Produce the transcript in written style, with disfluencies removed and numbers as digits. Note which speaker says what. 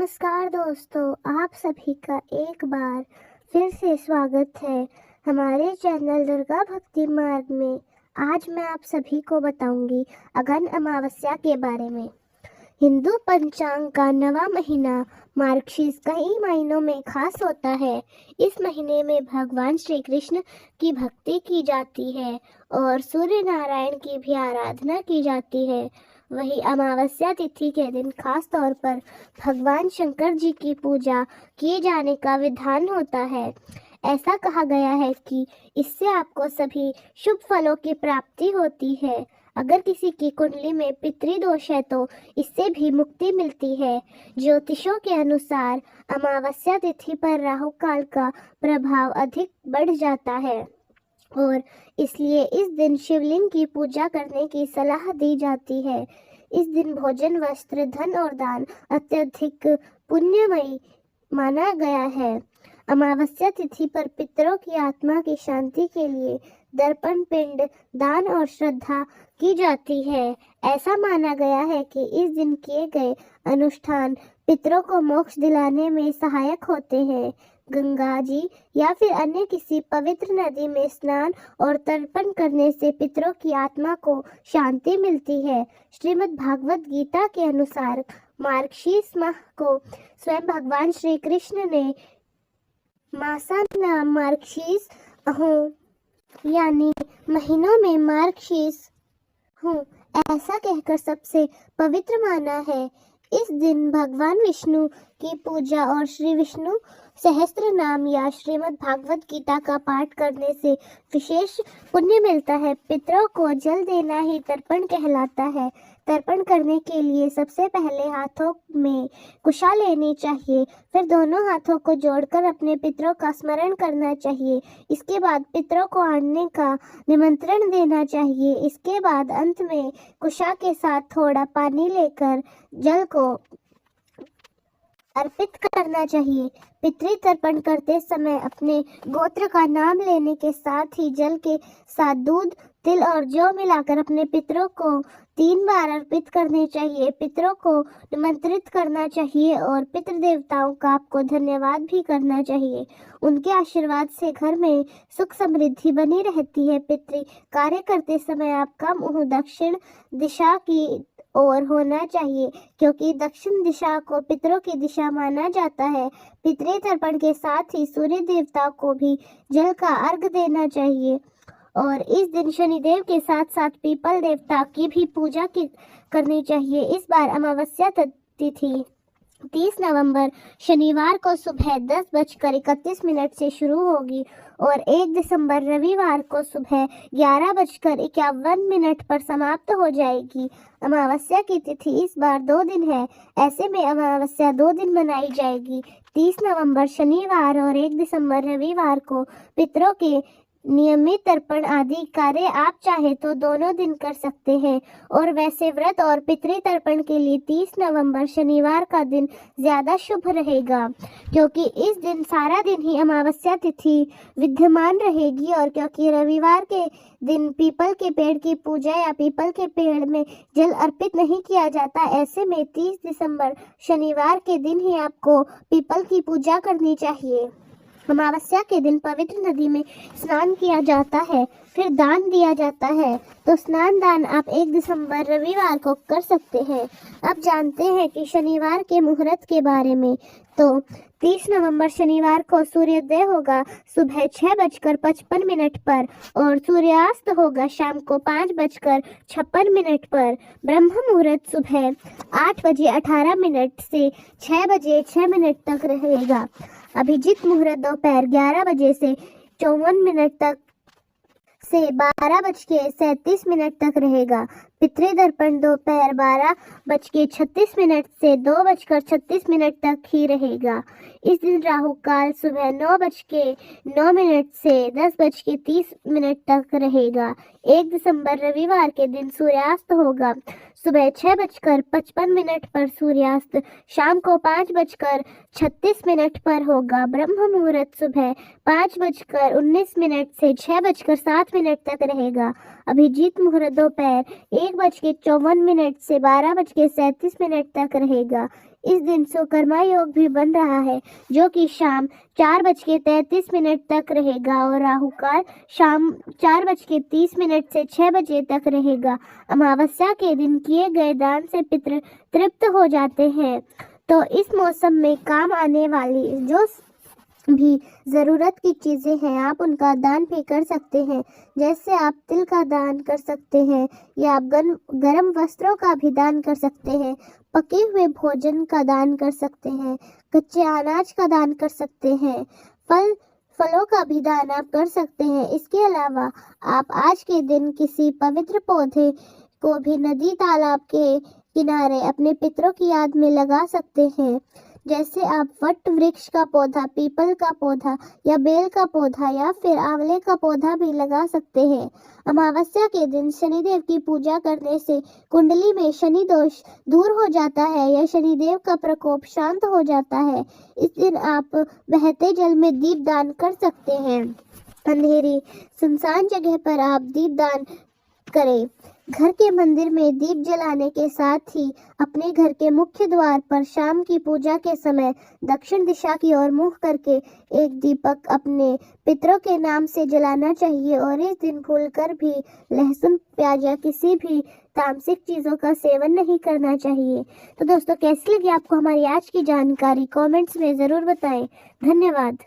Speaker 1: नमस्कार दोस्तों, आप सभी का एक बार फिर से स्वागत है हमारे चैनल दुर्गा भक्ति मार्ग में। आज मैं आप सभी को बताऊंगी अगन अमावस्या के बारे में। हिंदू पंचांग का 9वां महीना मार्गशीर्ष कई महीनों में खास होता है। इस महीने में भगवान श्री कृष्ण की भक्ति की जाती है और सूर्य नारायण की भी आराधना की जाती है। वही अमावस्या तिथि के दिन खास तौर पर भगवान शंकर जी की पूजा किए जाने का विधान होता है। ऐसा कहा गया है कि इससे आपको सभी शुभ फलों की प्राप्ति होती है। अगर किसी की कुंडली में पितृदोष है तो इससे भी मुक्ति मिलती है। ज्योतिषों के अनुसार अमावस्या तिथि पर राहु काल का प्रभाव अधिक बढ़ जाता है और इसलिए इस दिन शिवलिंग की पूजा करने की सलाह दी जाती है। इस दिन भोजन, वस्त्र, धन और दान अत्यधिक पुण्यमयी माना गया है। अमावस्या तिथि पर पितरों की आत्मा की शांति के लिए दर्पण पिंड दान और श्रद्धा की जाती है। ऐसा माना गया है कि इस दिन किए गए अनुष्ठान पितरों को मोक्ष दिलाने में सहायक होते हैं। गंगा जी या फिर अन्य किसी पवित्र नदी में स्नान और तर्पण करने से पितरों की आत्मा को शांति मिलती है। श्रीमद् भागवत गीता के अनुसार मार्गशीर्ष माह को स्वयं भगवान श्री कृष्ण ने मासा नाम मार्गशीर्ष हूँ, यानी महीनों में मार्गशीर्ष हूँ, ऐसा कहकर सबसे पवित्र माना है। इस दिन भगवान विष्णु की पूजा और श्री विष्णु सहस्त्र नाम या श्रीमद् भागवत गीता का पाठ करने से विशेष पुण्य मिलता है। पितरों को जल देना ही तर्पण कहलाता है। तर्पण करने के लिए सबसे पहले हाथों में कुशा लेनी चाहिए, फिर दोनों हाथों को जोड़कर अपने पितरों का स्मरण करना चाहिए। इसके बाद पितरों को आने का निमंत्रण देना चाहिए। इसके बाद अंत में कुशा के साथ थोड़ा पानी लेकर जल को अर्पित करना चाहिए। पितृ तर्पण करते समय अपने गोत्र का नाम लेने के साथ ही जल के साथ दूध, तिल और जौ मिलाकर अपने पितरों को 3 बार अर्पित करने चाहिए। पितरों को निमंत्रित करना चाहिए और पितृ देवताओं का आपको धन्यवाद भी करना चाहिए। उनके आशीर्वाद से घर में सुख समृद्धि बनी रहती है। पितृ कार्य करते समय आपका मुंह दक्षिण दिशा की और होना चाहिए, क्योंकि दक्षिण दिशा को पितरों की दिशा माना जाता है। पितृ तर्पण के साथ ही सूर्य देवता को भी जल का अर्घ देना चाहिए और इस दिन शनिदेव के साथ साथ पीपल देवता की भी पूजा करनी चाहिए। इस बार अमावस्या तिथि 30 नवंबर शनिवार को सुबह 10:31 से शुरू होगी और 1 दिसंबर रविवार को सुबह 11:51 पर समाप्त हो जाएगी। अमावस्या की तिथि इस बार 2 दिन है। ऐसे में अमावस्या 2 दिन मनाई जाएगी। 30 नवंबर शनिवार और 1 दिसंबर रविवार को पितरों के नियमित तर्पण आदि कार्य आप चाहे तो दोनों दिन कर सकते हैं और वैसे व्रत और पितृ तर्पण के लिए 30 नवंबर शनिवार का दिन ज्यादा शुभ रहेगा, क्योंकि इस दिन सारा दिन ही अमावस्या तिथि विद्यमान रहेगी और क्योंकि रविवार के दिन पीपल के पेड़ की पूजा या पीपल के पेड़ में जल अर्पित नहीं किया जाता। ऐसे में 30 दिसंबर शनिवार के दिन ही आपको पीपल की पूजा करनी चाहिए। अमावस्या के दिन पवित्र नदी में स्नान किया जाता है, फिर दान दिया जाता है। तो स्नान दान आप 1 दिसंबर रविवार को कर सकते हैं। अब जानते हैं कि शनिवार के मुहूर्त के बारे में। तो 30 नवंबर शनिवार को सूर्योदय होगा सुबह 6:55 पर और सूर्यास्त होगा शाम को 5:56 पर। ब्रह्म मुहूर्त सुबह 8:18 से 6:06 तक रहेगा। अभिजीत मुहूर्त दोपहर 11 बजे से 54 तक से 12:37 तक रहेगा। पितृ तर्पण दोपहर 12:36 से 2:36 तक ही रहेगा। इस दिन राहु काल सुबह 9:09 से 10:30 तक रहेगा। 1 दिसंबर रविवार के दिन सूर्यास्त होगा सुबह 6:55 पर सूर्यास्त, शाम को 5:36 पर होगा। ब्रह्म मुहूर्त सुबह 5:19 से 6:07 तक रहेगा। अभिजीत मुहूर्त दोपहर 1:54 से 12:37 तक रहेगा। इस दिन सुकर्मा योग भी बन रहा है, जो कि शाम 4:33 तक रहेगा और राहु काल शाम 4:30 से 6 बजे तक रहेगा। अमावस्या के दिन किए गए दान से पितृ तृप्त हो जाते हैं। तो इस मौसम में काम आने वाली जो भी ज़रूरत की चीज़ें हैं, आप उनका दान भी कर सकते हैं। जैसे आप तिल का दान कर सकते हैं, या आप गर्म वस्त्रों का भी दान कर सकते हैं, पके हुए भोजन का दान कर सकते हैं, कच्चे अनाज का दान कर सकते हैं, फलों का भी दान आप कर सकते हैं। इसके अलावा आप आज के दिन किसी पवित्र पौधे को भी नदी तालाब के किनारे अपने पितरों की याद में लगा सकते हैं। जैसे आप वट वृक्ष का पौधा, पीपल का पौधा या बेल का पौधा या फिर आंवले का पौधा भी लगा सकते हैं। अमावस्या के दिन शनिदेव की पूजा करने से कुंडली में शनि दोष दूर हो जाता है या शनिदेव का प्रकोप शांत हो जाता है। इस दिन आप बहते जल में दीप दान कर सकते हैं। अंधेरी सुनसान जगह पर आप दीप दान करें। घर के मंदिर में दीप जलाने के साथ ही अपने घर के मुख्य द्वार पर शाम की पूजा के समय दक्षिण दिशा की ओर मुंह करके एक दीपक अपने पितरों के नाम से जलाना चाहिए। और इस दिन भूलकर भी लहसुन, प्याज या किसी भी तामसिक चीज़ों का सेवन नहीं करना चाहिए। तो दोस्तों, कैसी लगी आपको हमारी आज की जानकारी? कमेंट्स में ज़रूर बताएं। धन्यवाद।